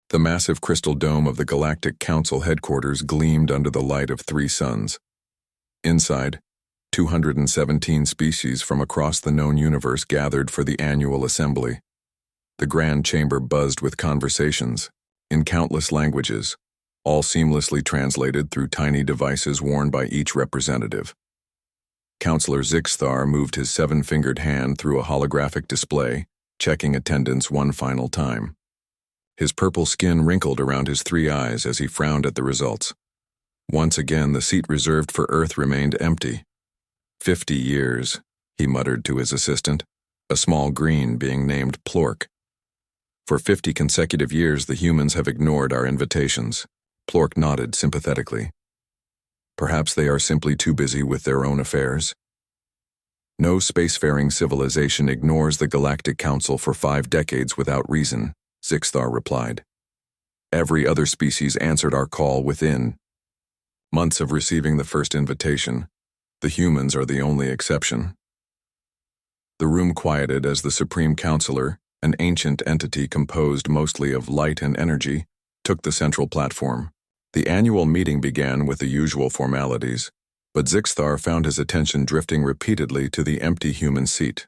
The massive crystal dome of the Galactic Council headquarters gleamed under the light of 3 suns. Inside, 217 species from across the known universe gathered for the annual assembly. The grand chamber buzzed with conversations, in countless languages, all seamlessly translated through tiny devices worn by each representative. Counselor Zixthar moved his 7-fingered hand through a holographic display, checking attendance one final time. His purple skin wrinkled around his 3 eyes as he frowned at the results. Once again, the seat reserved for Earth remained empty. 50 years, he muttered to his assistant, a small green being named Plork. For 50 consecutive years, the humans have ignored our invitations. Plork nodded sympathetically. Perhaps they are simply too busy with their own affairs. No spacefaring civilization ignores the Galactic Council for 5 decades without reason, Zixthar replied. Every other species answered our call within months of receiving the first invitation. The humans are the only exception. The room quieted as the Supreme Counselor, an ancient entity composed mostly of light and energy, took the central platform. The annual meeting began with the usual formalities, but Zixthar found his attention drifting repeatedly to the empty human seat.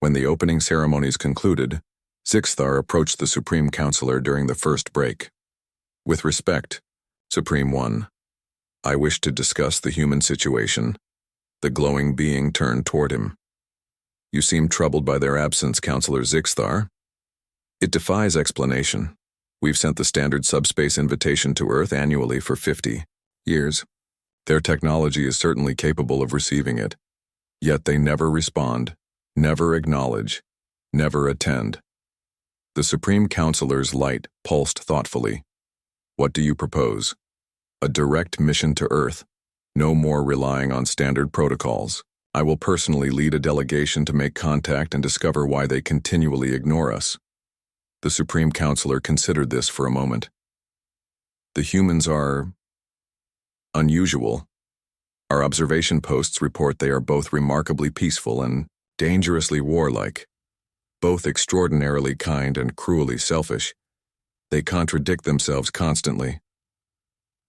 When the opening ceremonies concluded, Zixthar approached the Supreme Counselor during the first break. With respect, Supreme One, I wish to discuss the human situation. The glowing being turned toward him. You seem troubled by their absence, Counselor Zixthar. It defies explanation. We've sent the standard subspace invitation to Earth annually for 50 years. Their technology is certainly capable of receiving it. Yet they never respond, never acknowledge, never attend. The Supreme Counselor's light pulsed thoughtfully. What do you propose? A direct mission to Earth. No more relying on standard protocols. I will personally lead a delegation to make contact and discover why they continually ignore us. The Supreme Counselor considered this for a moment. The humans are unusual. Our observation posts report they are both remarkably peaceful and dangerously warlike, both extraordinarily kind and cruelly selfish. They contradict themselves constantly.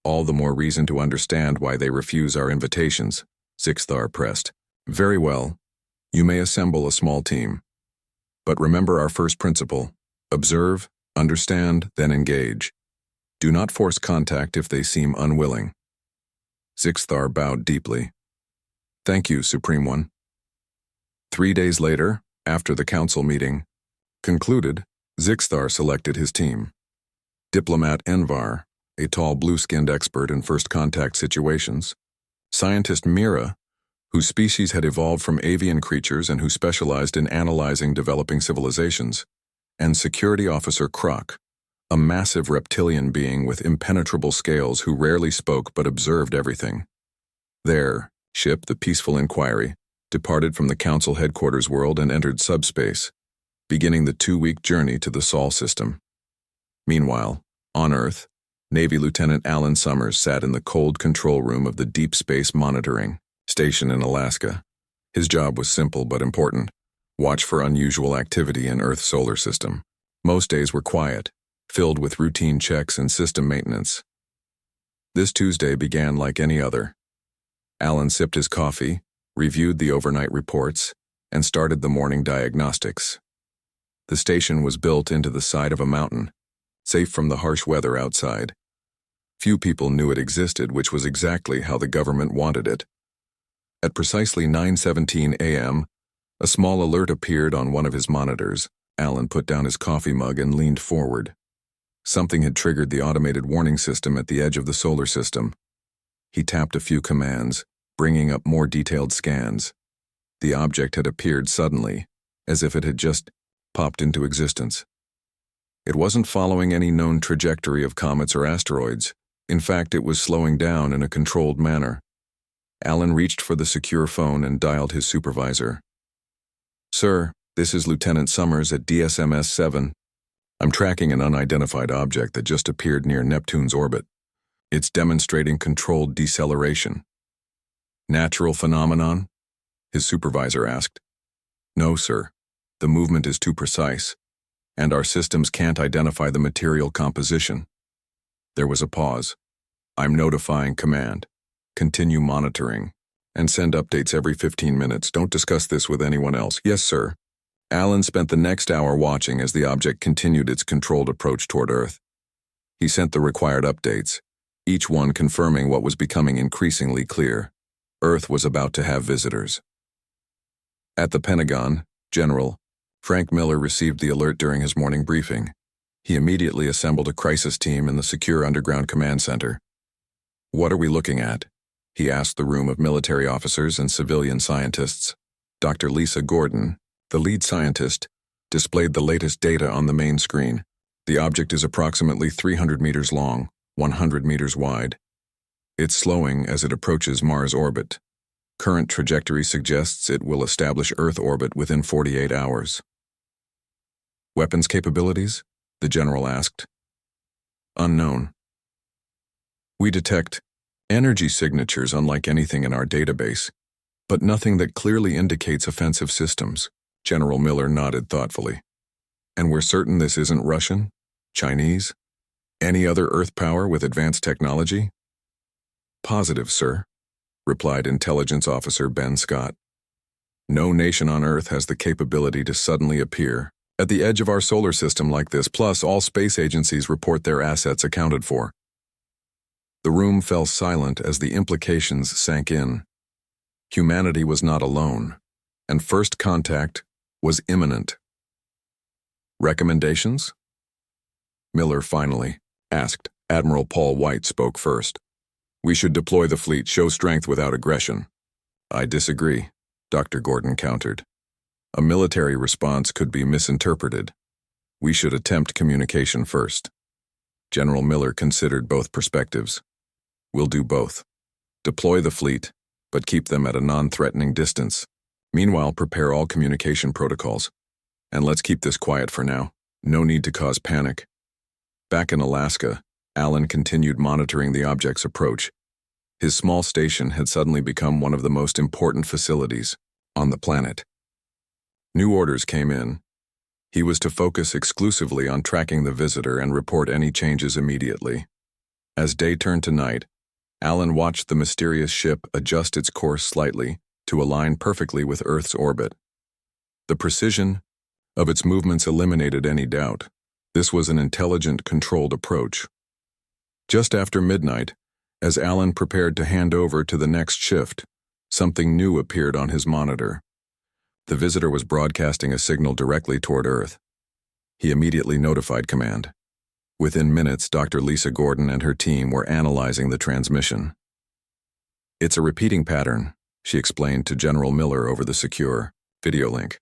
All the more reason to understand why they refuse our invitations, Zixthar pressed. Very well. You may assemble a small team. But remember our first principle. Observe, understand, then engage. Do not force contact if they seem unwilling. Zixthar bowed deeply. Thank you, Supreme One. 3 days later, after the council meeting concluded, Zixthar selected his team. Diplomat Envar, a tall blue-skinned expert in first contact situations. Scientist Mira, whose species had evolved from avian creatures and who specialized in analyzing developing civilizations. And Security Officer Croc, a massive reptilian being with impenetrable scales who rarely spoke but observed everything. Their ship, the Peaceful Inquiry, departed from the Council headquarters world and entered subspace, beginning the 2-week journey to the Sol system. Meanwhile, on Earth, Navy Lieutenant Alan Summers sat in the cold control room of the Deep Space Monitoring Station in Alaska. His job was simple but important. Watch for unusual activity in Earth's solar system. Most days were quiet, filled with routine checks and system maintenance. This Tuesday began like any other. Alan sipped his coffee, reviewed the overnight reports, and started the morning diagnostics. The station was built into the side of a mountain, safe from the harsh weather outside. Few people knew it existed, which was exactly how the government wanted it. At precisely 9:17 a.m., a small alert appeared on one of his monitors. Alan put down his coffee mug and leaned forward. Something had triggered the automated warning system at the edge of the solar system. He tapped a few commands, bringing up more detailed scans. The object had appeared suddenly, as if it had just popped into existence. It wasn't following any known trajectory of comets or asteroids. In fact, it was slowing down in a controlled manner. Alan reached for the secure phone and dialed his supervisor. Sir, this is Lieutenant Summers at DSMS-7. I'm tracking an unidentified object that just appeared near Neptune's orbit. It's demonstrating controlled deceleration. Natural phenomenon? His supervisor asked. No, sir. The movement is too precise. and our systems can't identify the material composition. There was a pause. I'm notifying command. Continue monitoring. And send updates every 15 minutes. Don't discuss this with anyone else. Yes, sir. Alan spent the next hour watching as the object continued its controlled approach toward Earth. He sent the required updates, each one confirming what was becoming increasingly clear. Earth was about to have visitors. At the Pentagon, General Frank Miller received the alert during his morning briefing. He immediately assembled a crisis team in the secure underground command center. What are we looking at? He asked the room of military officers and civilian scientists. Dr. Lisa Gordon, the lead scientist, displayed the latest data on the main screen. The object is approximately 300 meters long, 100 meters wide. It's slowing as it approaches Mars orbit. Current trajectory suggests it will establish Earth orbit within 48 hours. Weapons capabilities? The general asked. Unknown. We detect energy signatures unlike anything in our database, but nothing that clearly indicates offensive systems. General Miller nodded thoughtfully. And we're certain this isn't Russian? Chinese? Any other Earth power with advanced technology? Positive, sir, replied Intelligence Officer Ben Scott. No nation on Earth has the capability to suddenly appear at the edge of our solar system like this, plus all space agencies report their assets accounted for. The room fell silent as the implications sank in. Humanity was not alone, and first contact was imminent. Recommendations? Miller finally asked. Admiral Paul White spoke first. We should deploy the fleet, show strength without aggression. I disagree, Dr. Gordon countered. A military response could be misinterpreted. We should attempt communication first. General Miller considered both perspectives. We'll do both. Deploy the fleet, but keep them at a non-threatening distance. Meanwhile, prepare all communication protocols. And let's keep this quiet for now. No need to cause panic. Back in Alaska, Alan continued monitoring the object's approach. His small station had suddenly become one of the most important facilities on the planet. New orders came in. He was to focus exclusively on tracking the visitor and report any changes immediately. As day turned to night, Alan watched the mysterious ship adjust its course slightly to align perfectly with Earth's orbit. The precision of its movements eliminated any doubt. This was an intelligent, controlled approach. Just after midnight, as Alan prepared to hand over to the next shift, something new appeared on his monitor. The visitor was broadcasting a signal directly toward Earth. He immediately notified command. Within minutes, Dr. Lisa Gordon and her team were analyzing the transmission. It's a repeating pattern, she explained to General Miller over the secure video link.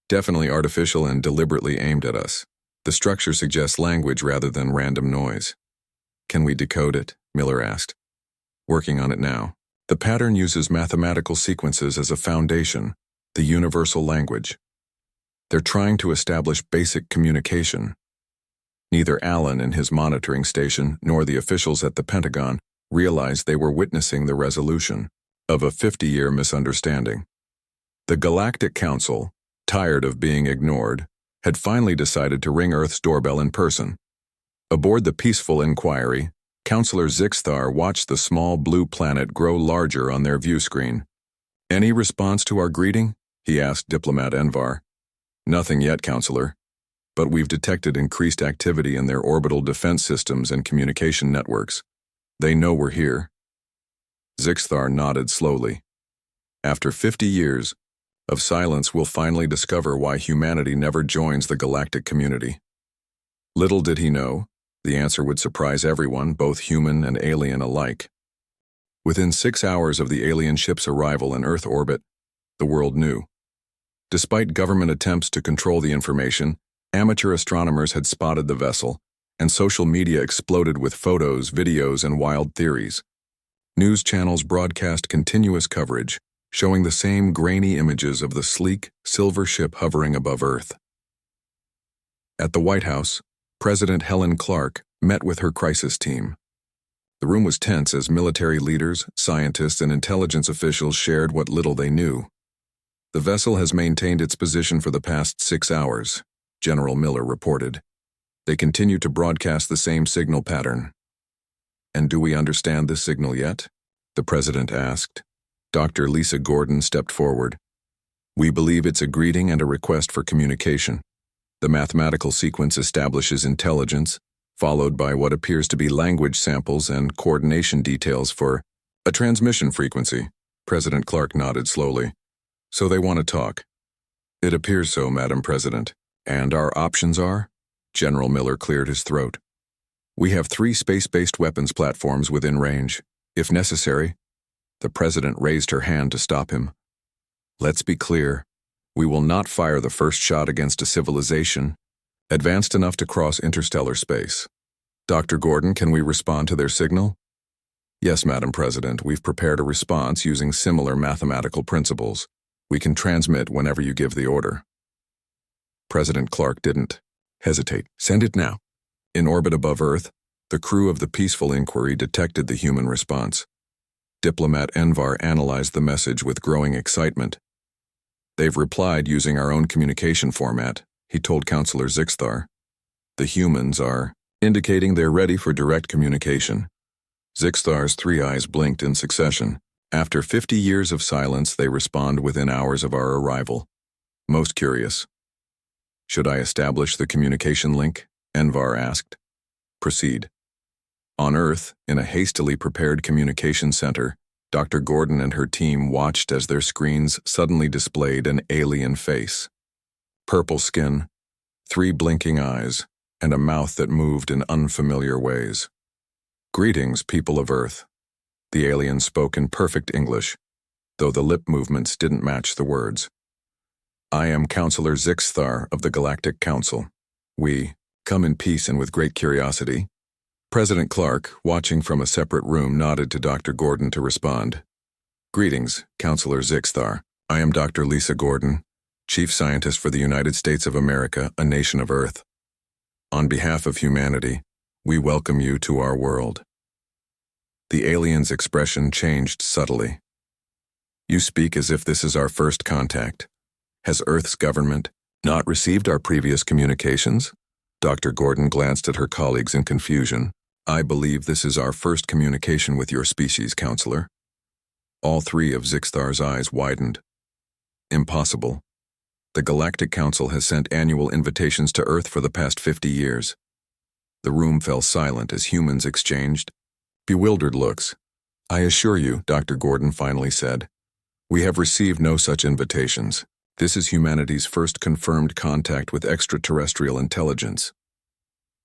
Definitely artificial and deliberately aimed at us. The structure suggests language rather than random noise. Can we decode it? Miller asked. Working on it now. The pattern uses mathematical sequences as a foundation, the universal language. They're trying to establish basic communication. Neither Alan in his monitoring station nor the officials at the Pentagon realized they were witnessing the resolution of a 50-year misunderstanding. The Galactic Council, tired of being ignored, had finally decided to ring Earth's doorbell in person. Aboard the peaceful inquiry, Counselor Zixthar watched the small blue planet grow larger on their view screen. Any response to our greeting? He asked Diplomat Envar. Nothing yet, Counselor. But we've detected increased activity in their orbital defense systems and communication networks. They know we're here. Zixthar nodded slowly. After 50 years of silence, we'll finally discover why humanity never joins the galactic community. Little did he know, the answer would surprise everyone, both human and alien alike. Within 6 hours of the alien ship's arrival in Earth orbit, the world knew. Despite government attempts to control the information, amateur astronomers had spotted the vessel, and social media exploded with photos, videos, and wild theories. News channels broadcast continuous coverage, showing the same grainy images of the sleek, silver ship hovering above Earth. At the White House, President Helen Clark met with her crisis team. The room was tense as military leaders, scientists, and intelligence officials shared what little they knew. The vessel has maintained its position for the past 6 hours, General Miller reported. They continue to broadcast the same signal pattern. And do we understand this signal yet? The president asked. Dr. Lisa Gordon stepped forward. We believe it's a greeting and a request for communication. The mathematical sequence establishes intelligence, followed by what appears to be language samples and coordination details for a transmission frequency. President Clark nodded slowly. So they want to talk. It appears so, Madam President. And our options are? General Miller cleared his throat. We have 3 space-based weapons platforms within range. If necessary, the president raised her hand to stop him. Let's be clear. We will not fire the first shot against a civilization advanced enough to cross interstellar space. Dr. Gordon, can we respond to their signal? Yes, Madam President, we've prepared a response using similar mathematical principles. We can transmit whenever you give the order. President Clark didn't hesitate. Send it now. In orbit above Earth, the crew of the Peaceful Inquiry detected the human response. Diplomat Envar analyzed the message with growing excitement. They've replied using our own communication format, he told Counselor Zixthar. The humans are indicating they're ready for direct communication. Zixthar's 3 eyes blinked in succession. After 50 years of silence, they respond within hours of our arrival. Most curious. Should I establish the communication link? Envar asked. Proceed. On Earth, in a hastily prepared communication center, Dr. Gordon and her team watched as their screens suddenly displayed an alien face. Purple skin, 3 blinking eyes, and a mouth that moved in unfamiliar ways. Greetings, people of Earth. The alien spoke in perfect English, though the lip movements didn't match the words. I am Counselor Zixthar of the Galactic Council. We come in peace and with great curiosity. President Clark, watching from a separate room, nodded to Dr. Gordon to respond. Greetings, Counselor Zixthar. I am Dr. Lisa Gordon, Chief Scientist for the United States of America, a nation of Earth. On behalf of humanity, we welcome you to our world. The alien's expression changed subtly. You speak as if this is our first contact. Has Earth's government not received our previous communications? Dr. Gordon glanced at her colleagues in confusion. I believe this is our first communication with your species, Counselor. All 3 of Zixthar's eyes widened. Impossible. The Galactic Council has sent annual invitations to Earth for the past 50 years. The room fell silent as humans exchanged bewildered looks. I assure you, Dr. Gordon finally said, we have received no such invitations. This is humanity's first confirmed contact with extraterrestrial intelligence.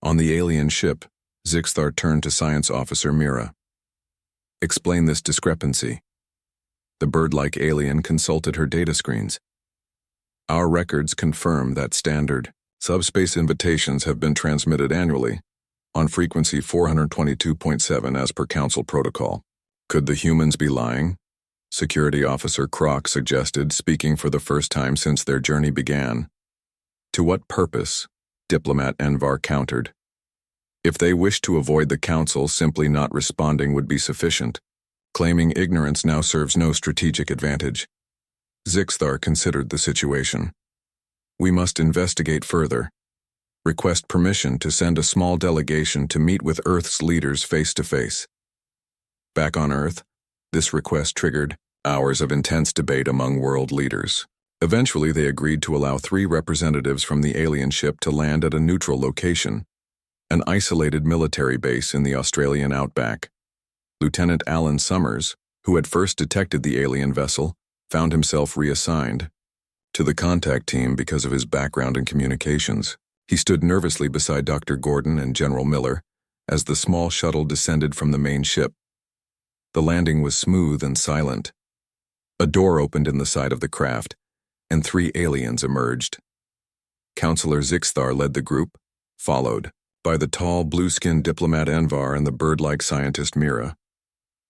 On the alien ship, Zixthar turned to Science Officer Mira. Explain this discrepancy. The bird-like alien consulted her data screens. Our records confirm that standard subspace invitations have been transmitted annually on frequency 422.7 as per Council protocol. Could the humans be lying? Security Officer Kroc suggested, speaking for the first time since their journey began. To what purpose? Diplomat Envar countered. If they wish to avoid the Council, simply not responding would be sufficient. Claiming ignorance now serves no strategic advantage. Zixthar considered the situation. We must investigate further. Request permission to send a small delegation to meet with Earth's leaders face-to-face. Back on Earth, this request triggered hours of intense debate among world leaders. Eventually, they agreed to allow 3 representatives from the alien ship to land at a neutral location, an isolated military base in the Australian outback. Lieutenant Alan Summers, who had first detected the alien vessel, found himself reassigned to the contact team because of his background in communications. He stood nervously beside Dr. Gordon and General Miller as the small shuttle descended from the main ship. The landing was smooth and silent. A door opened in the side of the craft, and 3 aliens emerged. Counselor Zixthar led the group, followed by the tall, blue-skinned diplomat Envar and the bird-like scientist Mira.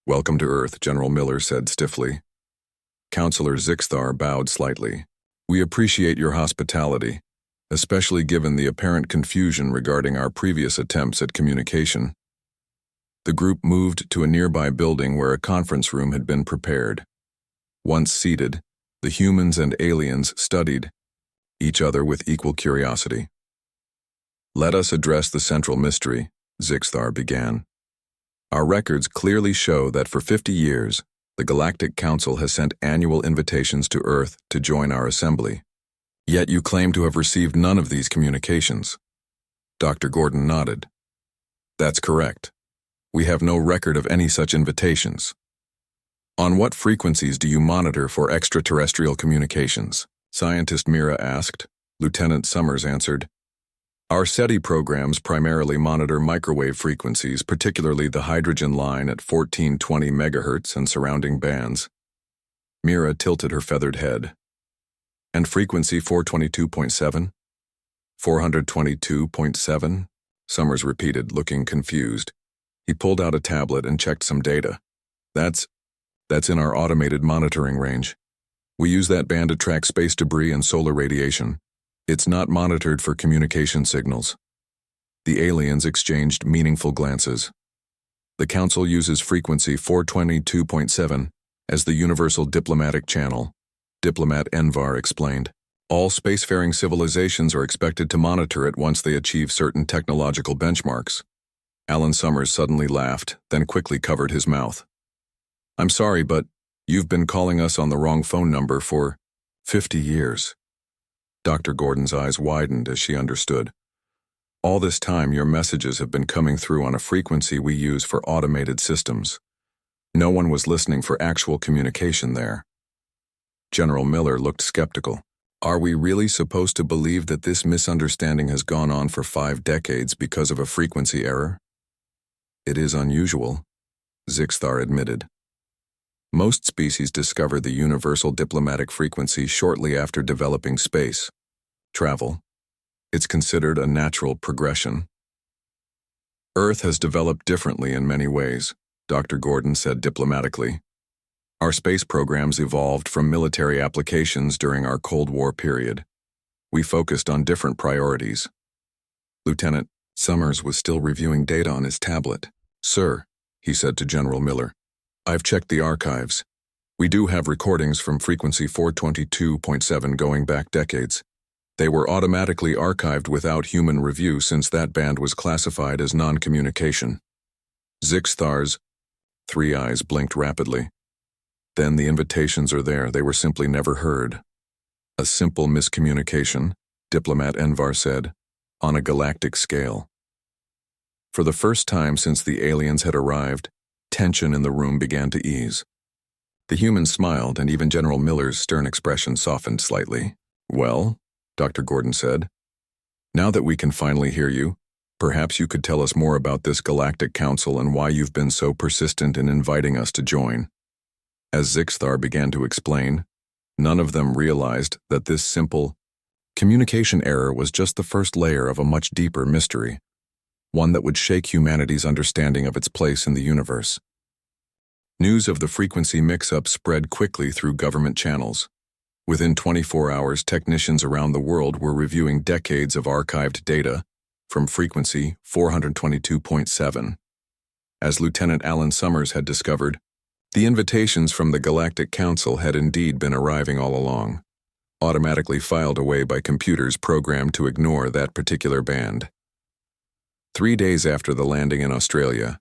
Welcome to Earth, General Miller said stiffly. Counselor Zixthar bowed slightly. We appreciate your hospitality, especially given the apparent confusion regarding our previous attempts at communication. The group moved to a nearby building where a conference room had been prepared. Once seated, the humans and aliens studied each other with equal curiosity. Let us address the central mystery, Zixthar began. Our records clearly show that for 50 years, the Galactic Council has sent annual invitations to Earth to join our assembly. Yet you claim to have received none of these communications. Dr. Gordon nodded. That's correct. We have no record of any such invitations. On what frequencies do you monitor for extraterrestrial communications? Scientist Mira asked. Lieutenant Summers answered. Our SETI programs primarily monitor microwave frequencies, particularly the hydrogen line at 1420 MHz and surrounding bands. Mira tilted her feathered head. And frequency 422.7? 422.7? Summers repeated, looking confused. He pulled out a tablet and checked some data. That's in our automated monitoring range. We use that band to track space debris and solar radiation. It's not monitored for communication signals. The aliens exchanged meaningful glances. The Council uses frequency 422.7 as the universal diplomatic channel, Diplomat Envar explained. All spacefaring civilizations are expected to monitor it once they achieve certain technological benchmarks. Alan Summers suddenly laughed, then quickly covered his mouth. I'm sorry, but you've been calling us on the wrong phone number for 50 years. Dr. Gordon's eyes widened as she understood. All this time, your messages have been coming through on a frequency we use for automated systems. No one was listening for actual communication there. General Miller looked skeptical. Are we really supposed to believe that this misunderstanding has gone on for 5 decades because of a frequency error? It is unusual, Zixthar admitted. Most species discover the universal diplomatic frequency shortly after developing space travel. It's considered a natural progression. Earth has developed differently in many ways, Dr. Gordon said diplomatically. Our space programs evolved from military applications during our Cold War period. We focused on different priorities. Lieutenant Summers was still reviewing data on his tablet. Sir, he said to General Miller, I've checked the archives. We do have recordings from frequency 422.7 going back decades. They were automatically archived without human review since that band was classified as non-communication. Zixthar's 3 eyes blinked rapidly. Then the invitations are there, they were simply never heard. A simple miscommunication, Diplomat Envar said, on a galactic scale. For the first time since the aliens had arrived, tension in the room began to ease. The humans smiled, and even General Miller's stern expression softened slightly. Well, Dr. Gordon said, now that we can finally hear you, perhaps you could tell us more about this Galactic Council and why you've been so persistent in inviting us to join. As Zixthar began to explain, none of them realized that this simple communication error was just the first layer of a much deeper mystery, one that would shake humanity's understanding of its place in the universe. News of the frequency mix-up spread quickly through government channels. Within 24 hours, technicians around the world were reviewing decades of archived data from frequency 422.7. As Lieutenant Alan Summers had discovered, the invitations from the Galactic Council had indeed been arriving all along, automatically filed away by computers programmed to ignore that particular band. 3 days after the landing in Australia,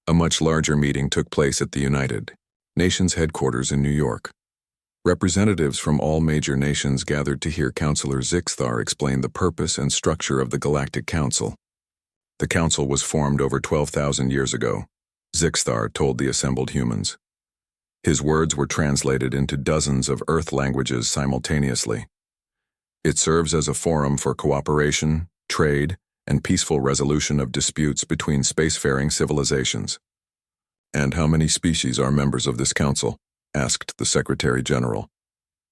a much larger meeting took place at the United Nations headquarters in New York. Representatives from all major nations gathered to hear Counselor Zixthar explain the purpose and structure of the Galactic Council. The council was formed over 12,000 years ago, Zixthar told the assembled humans. His words were translated into dozens of Earth languages simultaneously. It serves as a forum for cooperation, trade, and peaceful resolution of disputes between spacefaring civilizations. And how many species are members of this council? Asked the Secretary General.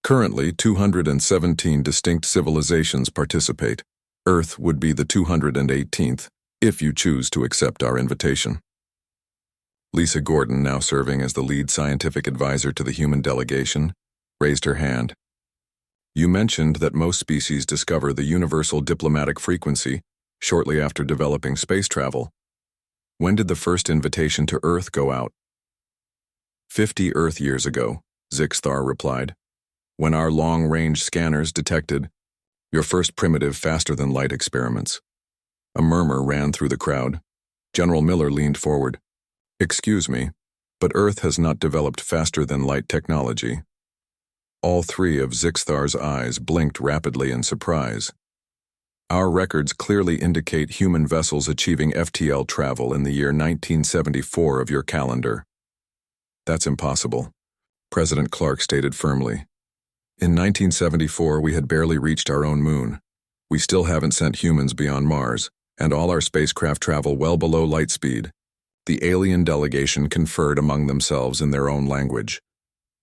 Currently, 217 distinct civilizations participate. Earth would be the 218th, if you choose to accept our invitation. Lisa Gordon, now serving as the lead scientific advisor to the human delegation, raised her hand. You mentioned that most species discover the universal diplomatic frequency shortly after developing space travel. When did the first invitation to Earth go out? 50 Earth years ago, Zixthar replied, when our long-range scanners detected your first primitive faster-than-light experiments. A murmur ran through the crowd. General Miller leaned forward. "Excuse me, but Earth has not developed faster-than-light technology." All three of Zixthar's eyes blinked rapidly in surprise. "Our records clearly indicate human vessels achieving FTL travel in the year 1974 of your calendar." "That's impossible," President Clark stated firmly. "In 1974, we had barely reached our own moon. We still haven't sent humans beyond Mars, and all our spacecraft travel well below light speed." The alien delegation conferred among themselves in their own language.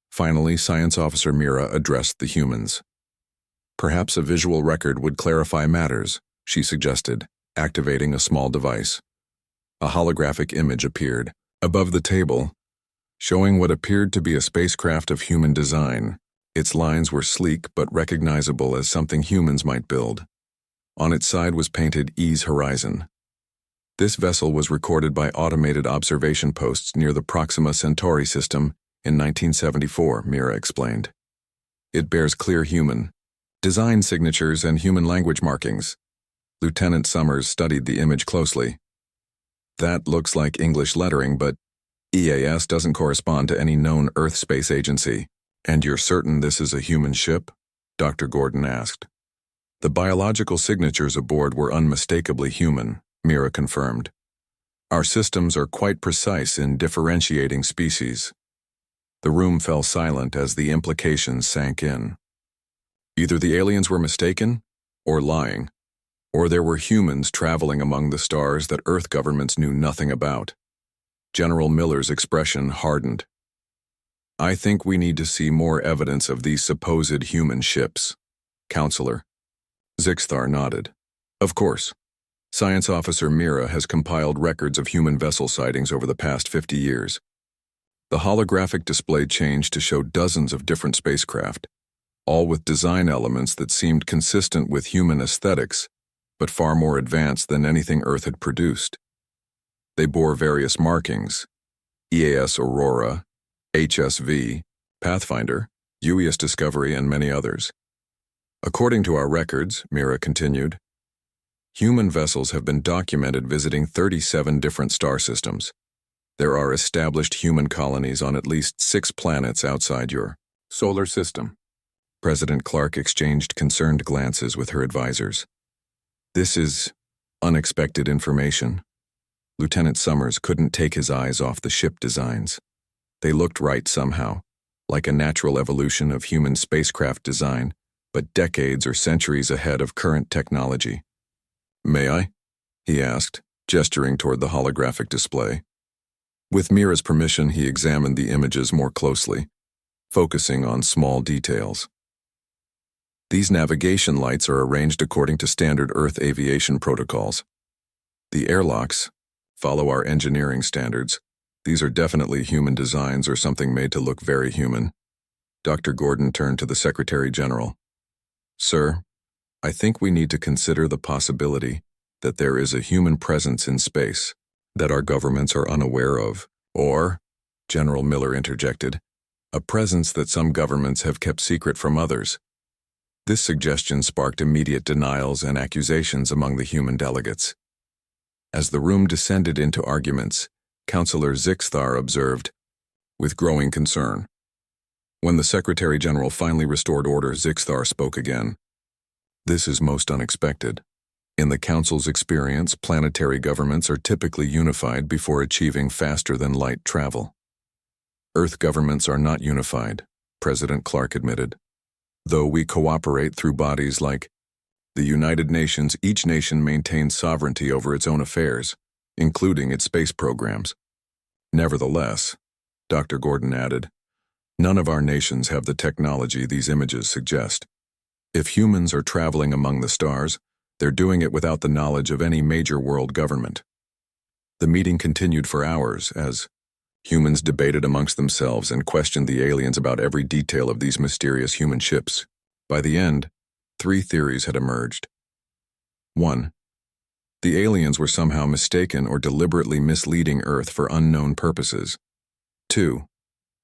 Finally, Science Officer Mira addressed the humans. "Perhaps a visual record would clarify matters," she suggested, activating a small device. A holographic image appeared above the table, showing what appeared to be a spacecraft of human design. Its lines were sleek but recognizable as something humans might build. On its side was painted "Ease Horizon." This vessel was recorded by automated observation posts near the Proxima Centauri system in 1974, Mira explained. "It bears clear human design signatures and human language markings." Lieutenant Summers studied the image closely. "That looks like English lettering, but EAS doesn't correspond to any known Earth space agency." "And you're certain this is a human ship?" Dr. Gordon asked. "The biological signatures aboard were unmistakably human," Mira confirmed. "Our systems are quite precise in differentiating species." The room fell silent as the implications sank in. Either the aliens were mistaken, or lying, or there were humans traveling among the stars that Earth governments knew nothing about. General Miller's expression hardened. "I think we need to see more evidence of these supposed human ships, Counselor." Zixthar nodded. "Of course. Science Officer Mira has compiled records of human vessel sightings over the past 50 years. The holographic display changed to show dozens of different spacecraft, all with design elements that seemed consistent with human aesthetics, but far more advanced than anything Earth had produced. They bore various markings: EAS Aurora, HSV, Pathfinder, UES Discovery, and many others. According to our records," Mira continued, "human vessels have been documented visiting 37 different star systems. There are established human colonies on at least 6 planets outside your solar system." President Clark exchanged concerned glances with her advisors. "This is unexpected information." Lieutenant Summers couldn't take his eyes off the ship designs. They looked right somehow, like a natural evolution of human spacecraft design, but decades or centuries ahead of current technology. "May I?" he asked, gesturing toward the holographic display. With Mira's permission, he examined the images more closely, focusing on small details. "These navigation lights are arranged according to standard Earth aviation protocols. The airlocks follow our engineering standards. These are definitely human designs or something made to look very human." Dr. Gordon turned to the Secretary General. "Sir, I think we need to consider the possibility that there is a human presence in space that our governments are unaware of, or," General Miller interjected, "a presence that some governments have kept secret from others." This suggestion sparked immediate denials and accusations among the human delegates. As the room descended into arguments, Counselor Zixthar observed, with growing concern. When the Secretary General finally restored order, Zixthar spoke again. "This is most unexpected. In the Council's experience, planetary governments are typically unified before achieving faster-than-light travel. Earth governments are not unified," President Clark admitted. "Though we cooperate through bodies like the United Nations, each nation maintains sovereignty over its own affairs, including its space programs. Nevertheless," Dr. Gordon added, "none of our nations have the technology these images suggest. If humans are traveling among the stars, they're doing it without the knowledge of any major world government." The meeting continued for hours as humans debated amongst themselves and questioned the aliens about every detail of these mysterious human ships. By the end, 3 theories had emerged. 1. The aliens were somehow mistaken or deliberately misleading Earth for unknown purposes. 2.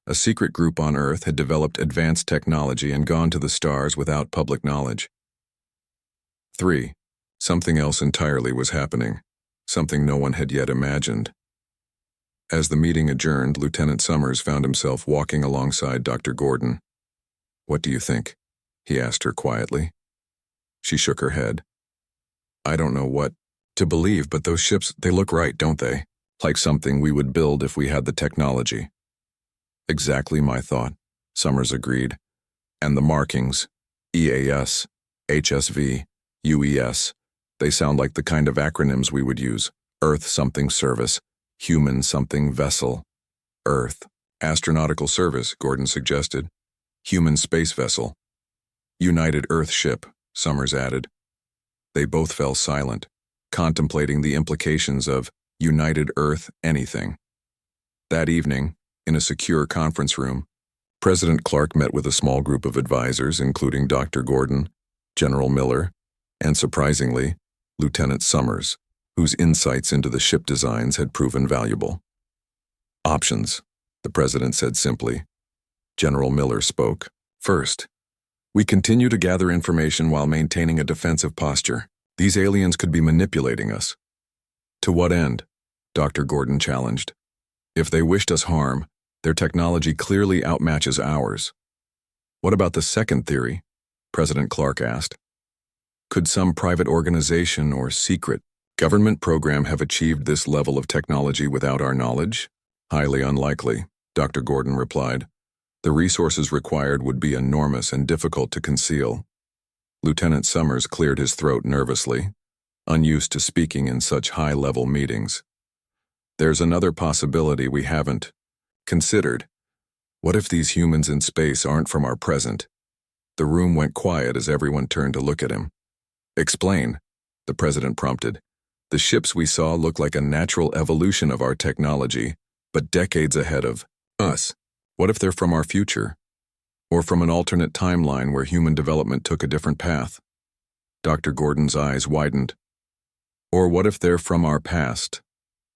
A secret group on Earth had developed advanced technology and gone to the stars without public knowledge. 3. Something else entirely was happening, something no one had yet imagined. As the meeting adjourned, Lieutenant Summers found himself walking alongside Dr. Gordon. "What do you think?" he asked her quietly. She shook her head. "I don't know what to believe, but those ships, they look right, don't they? Like something we would build if we had the technology." "Exactly my thought," Summers agreed. "And the markings, EAS, HSV, UES, they sound like the kind of acronyms we would use. Earth something service, human something vessel. Earth, astronautical service," Gordon suggested. "Human space vessel. United Earth ship," Summers added. They both fell silent, contemplating the implications of United Earth anything. That evening, in a secure conference room, President Clark met with a small group of advisors, including Dr. Gordon, General Miller, and surprisingly, Lieutenant Summers, whose insights into the ship designs had proven valuable. "Options," the president said simply. General Miller spoke. "First, we continue to gather information while maintaining a defensive posture. These aliens could be manipulating us." "To what end?" Dr. Gordon challenged. "If they wished us harm, their technology clearly outmatches ours." "What about the second theory?" President Clark asked. "Could some private organization or secret government program have achieved this level of technology without our knowledge?" "Highly unlikely," Dr. Gordon replied. "The resources required would be enormous and difficult to conceal." Lieutenant Summers cleared his throat nervously, unused to speaking in such high-level meetings. "There's another possibility we haven't considered. What if these humans in space aren't from our present?" The room went quiet as everyone turned to look at him. "Explain," the president prompted. "The ships we saw look like a natural evolution of our technology, but decades ahead of us. What if they're from our future? Or from an alternate timeline where human development took a different path?" Dr. Gordon's eyes widened. "Or what if they're from our past?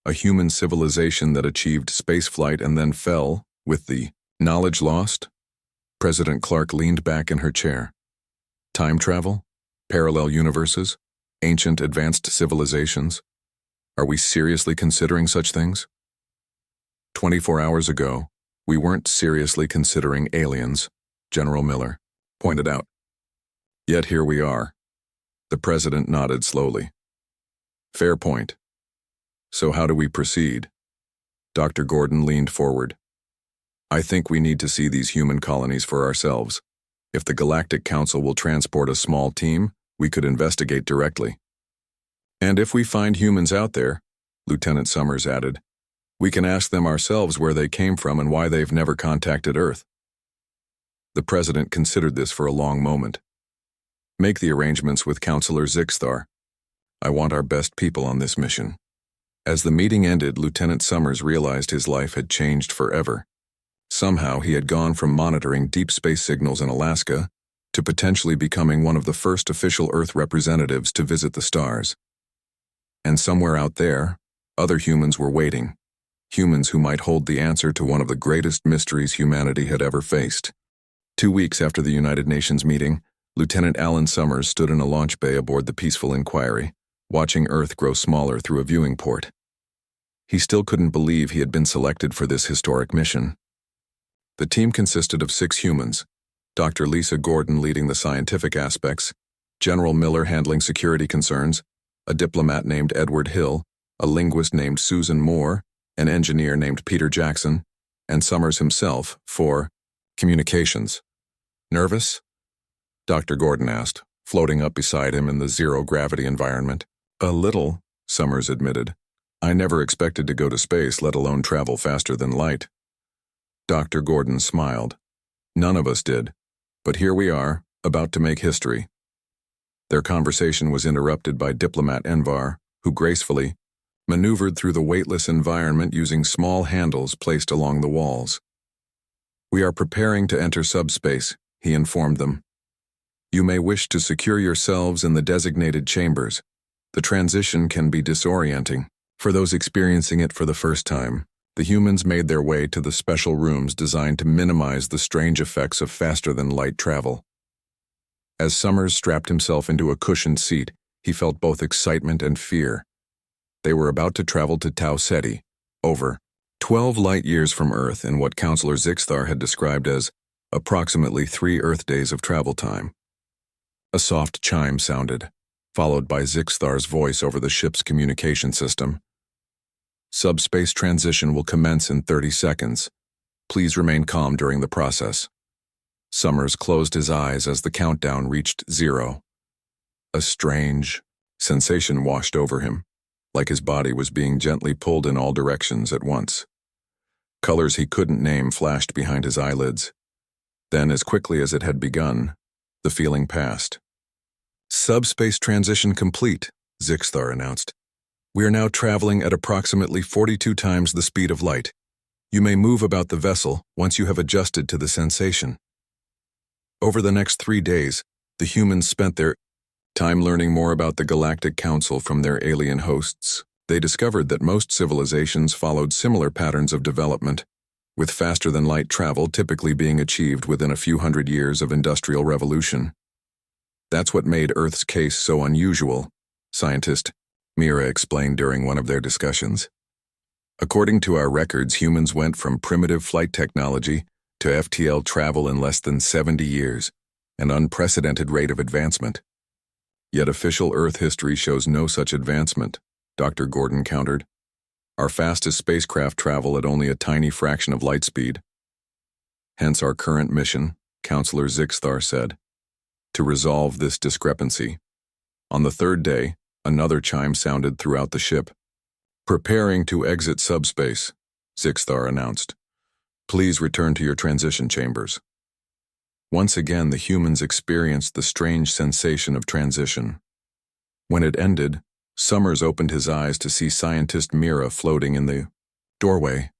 A human civilization that achieved spaceflight and then fell, with the knowledge lost?" President Clark leaned back in her chair. "Time travel? Parallel universes? Ancient advanced civilizations? Are we seriously considering such things?" 24 hours ago, we weren't seriously considering aliens, General Miller pointed out. "Yet here we are." The president nodded slowly. "Fair point. So how do we proceed?" Dr. Gordon leaned forward. "I think we need to see these human colonies for ourselves. If the Galactic Council will transport a small team, we could investigate directly. And if we find humans out there," Lieutenant Summers added, "we can ask them ourselves where they came from and why they've never contacted Earth." The president considered this for a long moment. "Make the arrangements with Counselor Zixthar. I want our best people on this mission." As the meeting ended, Lieutenant Summers realized his life had changed forever. Somehow he had gone from monitoring deep space signals in Alaska to potentially becoming one of the first official Earth representatives to visit the stars. And somewhere out there, other humans were waiting. Humans who might hold the answer to one of the greatest mysteries humanity had ever faced. 2 weeks after the United Nations meeting, Lieutenant Alan Summers stood in a launch bay aboard the Peaceful Inquiry, watching Earth grow smaller through a viewing port. He still couldn't believe he had been selected for this historic mission. The team consisted of 6 humans, Dr. Lisa Gordon leading the scientific aspects, General Miller handling security concerns, a diplomat named Edward Hill, a linguist named Susan Moore, an engineer named Peter Jackson, and Summers himself for communications. "Nervous?" Dr. Gordon asked, floating up beside him in the zero-gravity environment. "A little," Summers admitted. "I never expected to go to space, let alone travel faster than light." Dr. Gordon smiled. "None of us did. But here we are, about to make history." Their conversation was interrupted by diplomat Envar, who gracefully maneuvered through the weightless environment using small handles placed along the walls. "We are preparing to enter subspace," he informed them. "You may wish to secure yourselves in the designated chambers. The transition can be disorienting. For those experiencing it for the first time, the humans made their way to the special rooms designed to minimize the strange effects of faster-than-light travel." As Summers strapped himself into a cushioned seat, He felt both excitement and fear. They were about to travel to Tau Ceti, over 12 light-years from Earth in what Counselor Zixthar had described as approximately 3 Earth days of travel time. A soft chime sounded, followed by Zixthar's voice over the ship's communication system. Subspace transition will commence in 30 seconds. Please remain calm during the process. Summers closed his eyes as the countdown reached 0. A strange sensation washed over him, like his body was being gently pulled in all directions at once. Colors he couldn't name flashed behind his eyelids. Then, as quickly as it had begun, the feeling passed. Subspace transition complete, Zixthar announced. We are now traveling at approximately 42 times the speed of light. You may move about the vessel once you have adjusted to the sensation. Over the next 3 days, the humans spent their time learning more about the Galactic Council from their alien hosts. They discovered that most civilizations followed similar patterns of development, with faster-than-light travel typically being achieved within a few hundred years of industrial revolution. That's what made Earth's case so unusual, scientist Mira explained during one of their discussions. According to our records, humans went from primitive flight technology to FTL travel in less than 70 years, an unprecedented rate of advancement. Yet official Earth history shows no such advancement, Dr. Gordon countered. Our fastest spacecraft travel at only a tiny fraction of light speed. Hence our current mission, Counselor Zixthar said, to resolve this discrepancy. On the 3rd day, another chime sounded throughout the ship. Preparing to exit subspace, Zixthar announced. Please return to your transition chambers. Once again, the humans experienced the strange sensation of transition. When it ended, Summers opened his eyes to see scientist Mira floating in the doorway.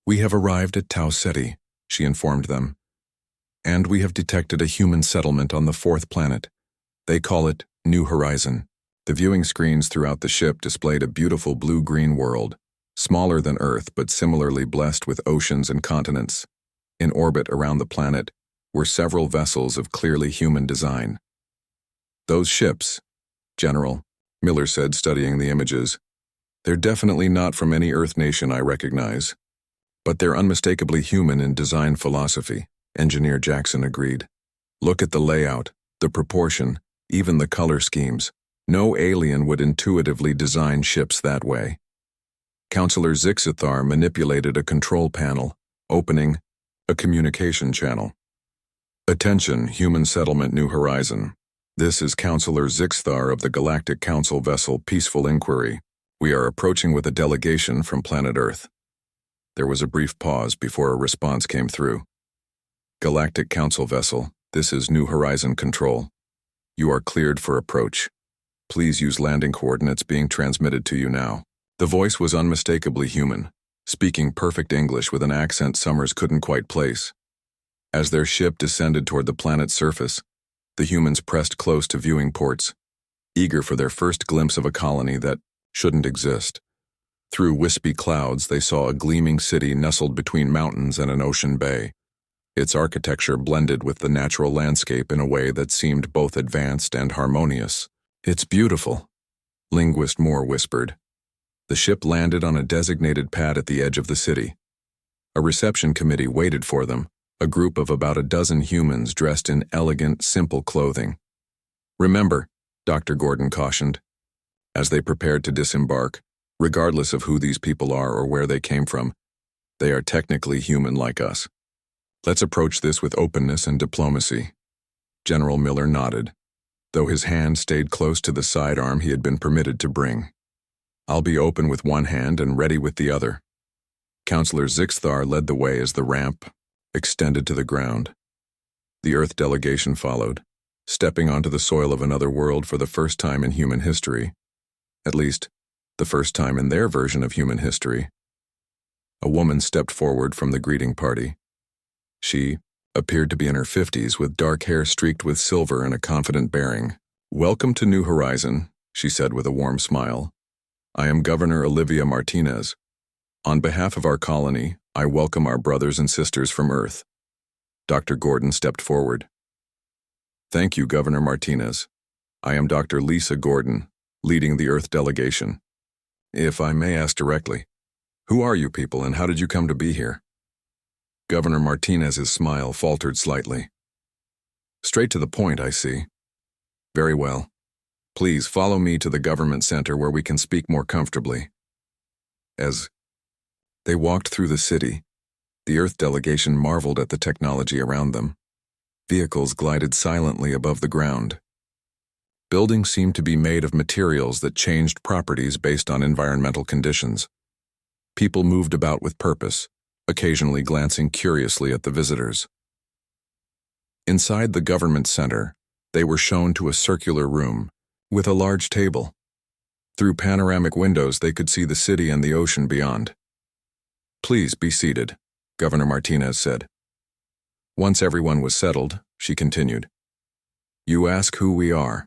We have arrived at Tau Ceti, she informed them. And we have detected a human settlement on the 4th planet. They call it New Horizon. The viewing screens throughout the ship displayed a beautiful blue-green world, smaller than Earth but similarly blessed with oceans and continents. In orbit around the planet were several vessels of clearly human design. Those ships, General, Miller said, studying the images. They're definitely not from any Earth nation I recognize. But they're unmistakably human in design philosophy, Engineer Jackson agreed. Look at the layout, the proportion, even the color schemes. No alien would intuitively design ships that way. Counselor Zixthar manipulated a control panel, opening a communication channel. Attention, Human Settlement New Horizon. This is Counselor Zixthar of the Galactic Council vessel Peaceful Inquiry. We are approaching with a delegation from planet Earth. There was a brief pause before a response came through. Galactic Council vessel, this is New Horizon Control. You are cleared for approach. Please use landing coordinates being transmitted to you now. The voice was unmistakably human, speaking perfect English with an accent Summers couldn't quite place. As their ship descended toward the planet's surface, the humans pressed close to viewing ports, eager for their first glimpse of a colony that shouldn't exist. Through wispy clouds, they saw a gleaming city nestled between mountains and an ocean bay. Its architecture blended with the natural landscape in a way that seemed both advanced and harmonious. It's beautiful, Linguist Moore whispered. The ship landed on a designated pad at the edge of the city. A reception committee waited for them, a group of about a dozen humans dressed in elegant, simple clothing. Remember, Dr. Gordon cautioned, as they prepared to disembark, regardless of who these people are or where they came from, they are technically human like us. Let's approach this with openness and diplomacy. General Miller nodded, though his hand stayed close to the sidearm he had been permitted to bring. I'll be open with one hand and ready with the other. Counselor Zixthar led the way as the ramp extended to the ground. The Earth delegation followed, stepping onto the soil of another world for the first time in human history. At least, the first time in their version of human history. A woman stepped forward from the greeting party. She appeared to be in her 50s with dark hair streaked with silver and a confident bearing. Welcome to New Horizon, she said with a warm smile. I am Governor Olivia Martinez. On behalf of our colony, I welcome our brothers and sisters from Earth. Dr. Gordon stepped forward. Thank you, Governor Martinez. I am Dr. Lisa Gordon, leading the Earth delegation. If I may ask directly, who are you people and how did you come to be here? Governor Martinez's smile faltered slightly. Straight to the point, I see. Very well. Please follow me to the government center where we can speak more comfortably. As they walked through the city, the Earth delegation marveled at the technology around them. Vehicles glided silently above the ground. Buildings seemed to be made of materials that changed properties based on environmental conditions. People moved about with purpose, occasionally glancing curiously at the visitors. Inside the government center, they were shown to a circular room with a large table. Through panoramic windows, they could see the city and the ocean beyond. Please be seated, Governor Martinez said. Once everyone was settled, she continued. You ask who we are.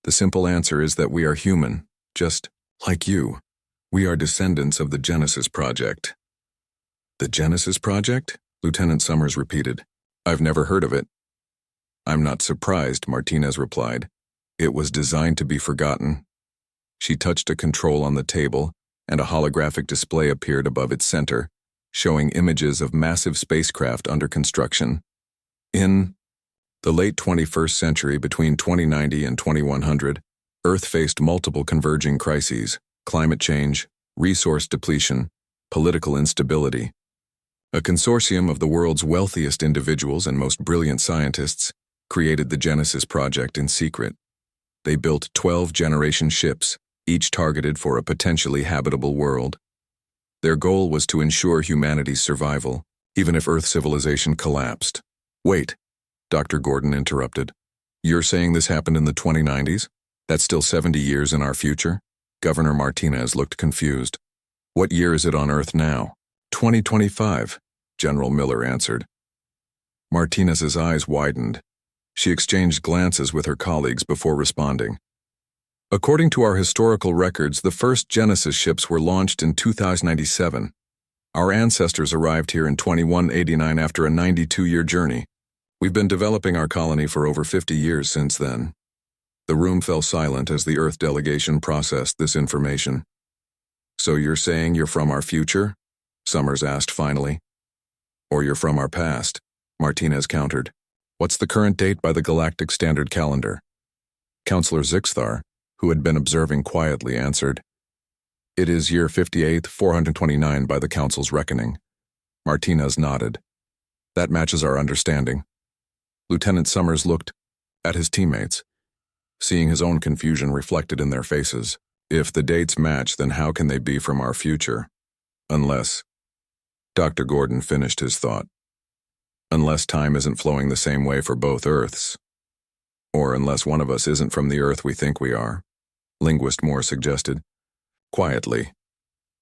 The simple answer is that we are human, just like you. We are descendants of the Genesis Project. The Genesis Project? Lieutenant Summers repeated. I've never heard of it. I'm not surprised, Martinez replied. It was designed to be forgotten. She touched a control on the table, and a holographic display appeared above its center, showing images of massive spacecraft under construction. In the late 21st century, between 2090 and 2100, Earth faced multiple converging crises: climate change, resource depletion, political instability. A consortium of the world's wealthiest individuals and most brilliant scientists created the Genesis Project in secret. They built 12 generation ships, each targeted for a potentially habitable world. Their goal was to ensure humanity's survival, even if Earth civilization collapsed. Wait, Dr. Gordon interrupted. You're saying this happened in the 2090s? That's still 70 years in our future? Governor Martinez looked confused. What year is it on Earth now? 2025, General Miller answered. Martinez's eyes widened. She exchanged glances with her colleagues before responding. According to our historical records, the first Genesis ships were launched in 2097. Our ancestors arrived here in 2189 after a 92-year journey. We've been developing our colony for over 50 years since then. The room fell silent as the Earth delegation processed this information. So you're saying you're from our future? Summers asked finally. Or you're from our past, Martinez countered. What's the current date by the Galactic Standard Calendar? Counselor Zixthar, who had been observing quietly, answered. It is year 58,429 by the Council's reckoning. Martinez nodded. That matches our understanding. Lieutenant Summers looked at his teammates, seeing his own confusion reflected in their faces. If the dates match, then how can they be from our future? Unless... Dr. Gordon finished his thought. Unless time isn't flowing the same way for both Earths. Or unless one of us isn't from the Earth we think we are, Linguist Moore suggested. Quietly.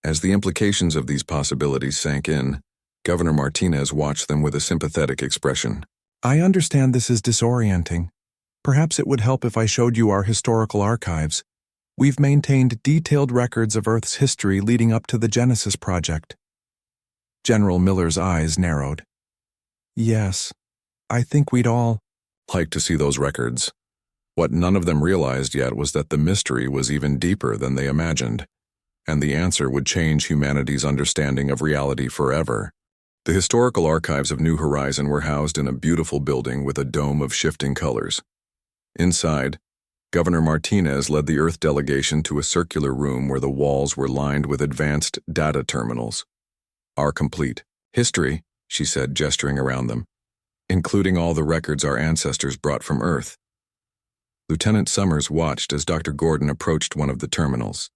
As the implications of these possibilities sank in, Governor Martinez watched them with a sympathetic expression. I understand this is disorienting. Perhaps it would help if I showed you our historical archives. We've maintained detailed records of Earth's history leading up to the Genesis Project. General Miller's eyes narrowed. Yes, I think we'd all like to see those records. What none of them realized yet was that the mystery was even deeper than they imagined, and the answer would change humanity's understanding of reality forever. The historical archives of New Horizon were housed in a beautiful building with a dome of shifting colors. Inside, Governor Martinez led the Earth delegation to a circular room where the walls were lined with advanced data terminals. Our complete history, she said, gesturing around them, including all the records our ancestors brought from Earth. Lieutenant Summers watched as Dr. Gordon approached one of the terminals.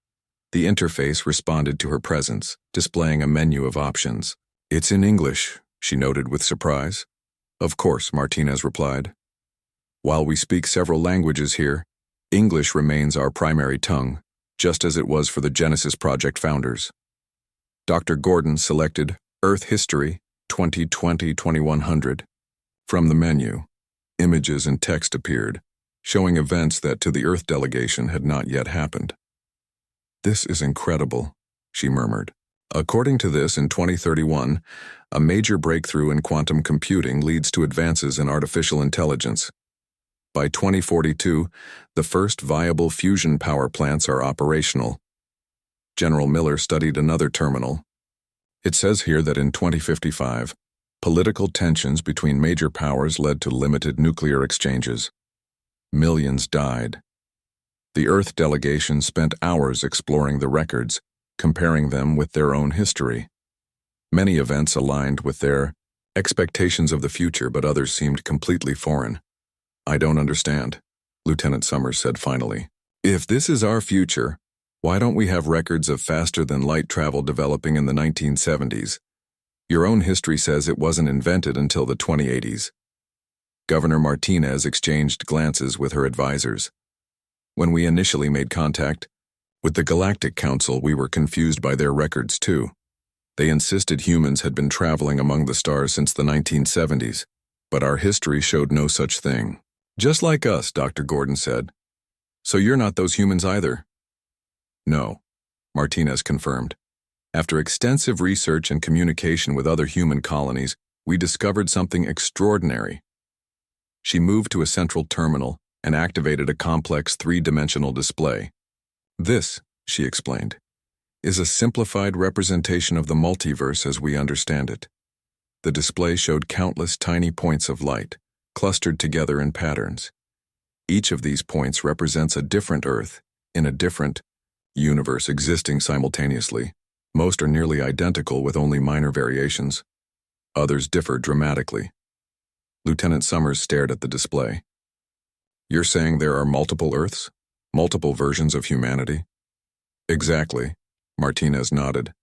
The interface responded to her presence, displaying a menu of options. It's in English, she noted with surprise. Of course, Martinez replied. While we speak several languages here, English remains our primary tongue, just as it was for the Genesis Project founders. Dr. Gordon selected Earth History 2020-2100. From the menu, images and text appeared, showing events that to the Earth delegation had not yet happened. This is incredible, she murmured. According to this, in 2031, a major breakthrough in quantum computing leads to advances in artificial intelligence. By 2042, the first viable fusion power plants are operational. General Miller studied another terminal. It says here that in 2055, political tensions between major powers led to limited nuclear exchanges. Millions died. The Earth delegation spent hours exploring the records, comparing them with their own history. Many events aligned with their expectations of the future, but others seemed completely foreign. "I don't understand," Lieutenant Summers said finally. "If this is our future, why don't we have records of faster-than-light travel developing in the 1970s? Your own history says it wasn't invented until the 2080s. Governor Martinez exchanged glances with her advisors. When we initially made contact with the Galactic Council, we were confused by their records too. They insisted humans had been traveling among the stars since the 1970s, but our history showed no such thing." "Just like us," Dr. Gordon said. "So you're not those humans either?" "No," Martinez confirmed. "After extensive research and communication with other human colonies, we discovered something extraordinary." She moved to a central terminal and activated a complex three-dimensional display. "This," she explained, "is a simplified representation of the multiverse as we understand it." The display showed countless tiny points of light, clustered together in patterns. Each of these points represents a different Earth in a different universe existing simultaneously. Most are nearly identical with only minor variations. Others differ dramatically. Lieutenant Summers stared at the display. "You're saying there are multiple Earths? Multiple versions of humanity?" "Exactly," Martinez nodded.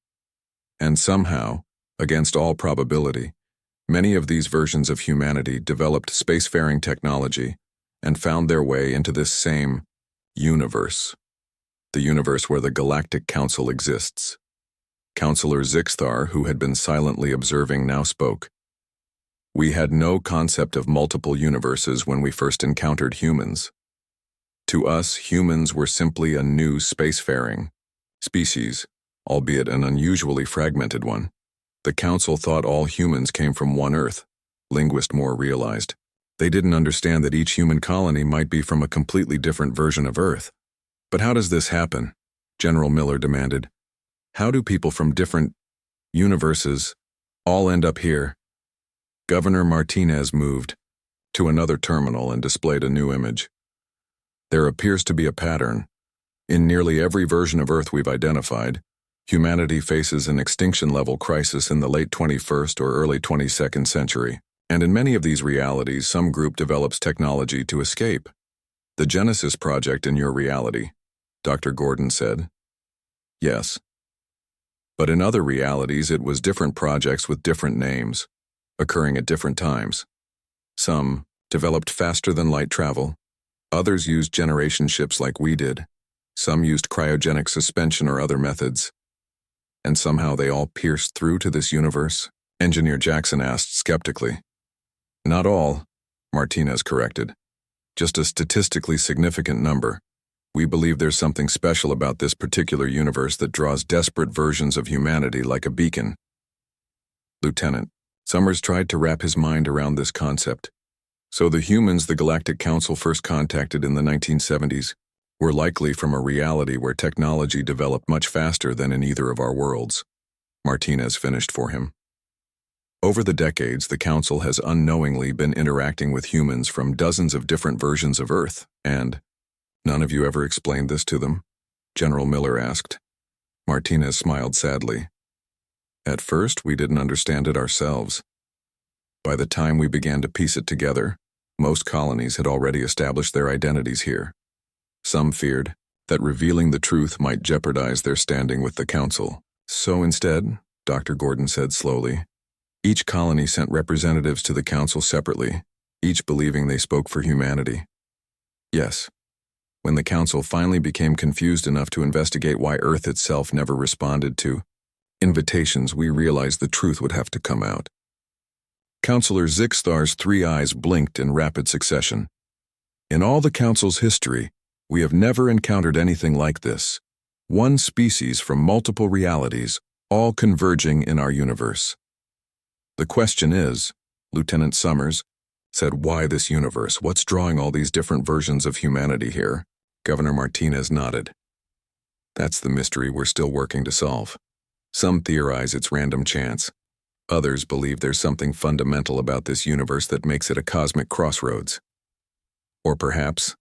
"And somehow, against all probability, many of these versions of humanity developed spacefaring technology and found their way into this same universe. The universe where the Galactic Council exists." Counselor Zixthar, who had been silently observing, now spoke. "We had no concept of multiple universes when we first encountered humans. To us, humans were simply a new spacefaring species, albeit an unusually fragmented one. The Council thought all humans came from one Earth," Linguist Moore realized. "They didn't understand that each human colony might be from a completely different version of Earth." "But how does this happen?" General Miller demanded. "How do people from different universes all end up here?" Governor Martinez moved to another terminal and displayed a new image. "There appears to be a pattern. In nearly every version of Earth we've identified, humanity faces an extinction-level crisis in the late 21st or early 22nd century. And in many of these realities, some group develops technology to escape. The Genesis Project in your reality," Dr. Gordon said. "Yes. But in other realities, it was different projects with different names, occurring at different times. Some developed faster-than-light travel. Others used generation ships like we did. Some used cryogenic suspension or other methods. And somehow they all pierced through to this universe?" Engineer Jackson asked skeptically. "Not all," Martinez corrected. "Just a statistically significant number. We believe there's something special about this particular universe that draws desperate versions of humanity like a beacon." Lieutenant Summers tried to wrap his mind around this concept. "So the humans the Galactic Council first contacted in the 1970s were likely from a reality where technology developed much faster than in either of our worlds," Martinez finished for him. "Over the decades, the Council has unknowingly been interacting with humans from dozens of different versions of Earth, and none of you ever explained this to them?" General Miller asked. Martinez smiled sadly. "At first, we didn't understand it ourselves. By the time we began to piece it together, most colonies had already established their identities here. Some feared that revealing the truth might jeopardize their standing with the Council. So instead," Dr. Gordon said slowly, "each colony sent representatives to the Council separately, each believing they spoke for humanity. Yes. When the Council finally became confused enough to investigate why Earth itself never responded to invitations, we realized the truth would have to come out." Counselor Zixthar's three eyes blinked in rapid succession. "In all the Council's history, we have never encountered anything like this. One species from multiple realities, all converging in our universe. The question is," Lieutenant Summers said, "Why this universe? What's drawing all these different versions of humanity here?" Governor Martinez nodded. "That's the mystery we're still working to solve. Some theorize it's random chance. Others believe there's something fundamental about this universe that makes it a cosmic crossroads. Or perhaps,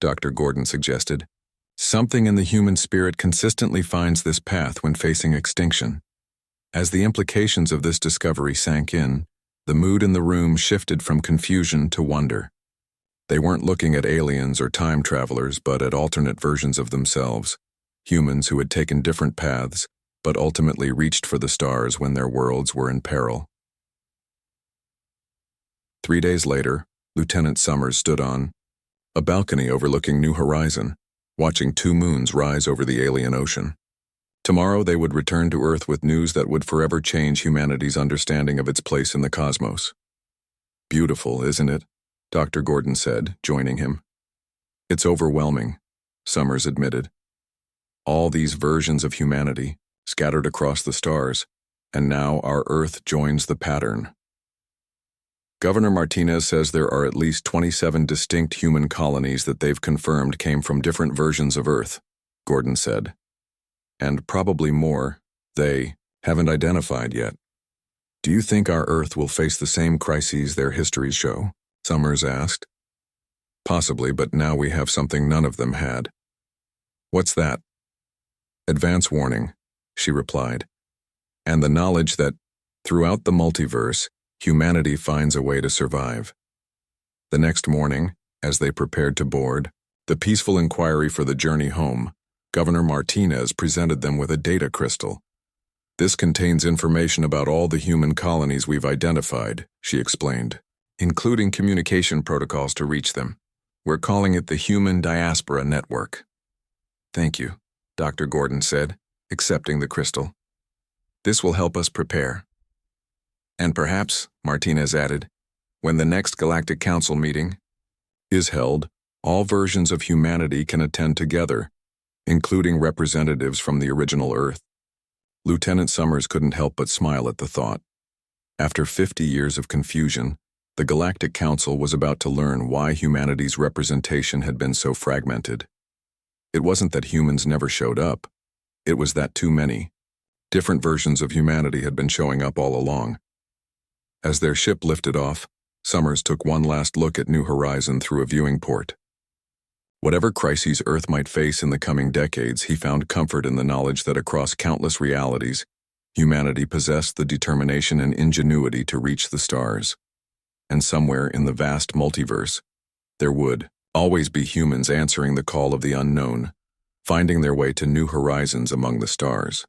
Dr. Gordon suggested, something in the human spirit consistently finds this path when facing extinction." As the implications of this discovery sank in, the mood in the room shifted from confusion to wonder. They weren't looking at aliens or time travelers, but at alternate versions of themselves, humans who had taken different paths, but ultimately reached for the stars when their worlds were in peril. 3 days later, Lieutenant Summers stood on a balcony overlooking New Horizon, watching 2 moons rise over the alien ocean. Tomorrow they would return to Earth with news that would forever change humanity's understanding of its place in the cosmos. "Beautiful, isn't it?" Dr. Gordon said, joining him. "It's overwhelming," Summers admitted. "All these versions of humanity, scattered across the stars, and now our Earth joins the pattern." Governor Martinez says there are at least 27 distinct human colonies that they've confirmed came from different versions of Earth, Gordon said. "And probably more they haven't identified yet." "Do you think our Earth will face the same crises their histories show?" Summers asked. "Possibly, but now we have something none of them had." "What's that?" "Advance warning," she replied, "and the knowledge that, throughout the multiverse, humanity finds a way to survive." The next morning, as they prepared to board the peaceful inquiry for the journey home, Governor Martinez presented them with a data crystal. "This contains information about all the human colonies we've identified," she explained, "including communication protocols to reach them. We're calling it the Human Diaspora Network." "Thank you," Dr. Gordon said, accepting the crystal. "This will help us prepare." "And perhaps," Martinez added, "when the next Galactic Council meeting is held, all versions of humanity can attend together, including representatives from the original Earth." Lieutenant Summers couldn't help but smile at the thought. After 50 years of confusion, the Galactic Council was about to learn why humanity's representation had been so fragmented. It wasn't that humans never showed up. It was that too many different versions of humanity had been showing up all along. As their ship lifted off, Summers took one last look at New Horizon through a viewing port. Whatever crises Earth might face in the coming decades, he found comfort in the knowledge that across countless realities, humanity possessed the determination and ingenuity to reach the stars. And somewhere in the vast multiverse, there would always be humans answering the call of the unknown, finding their way to new horizons among the stars.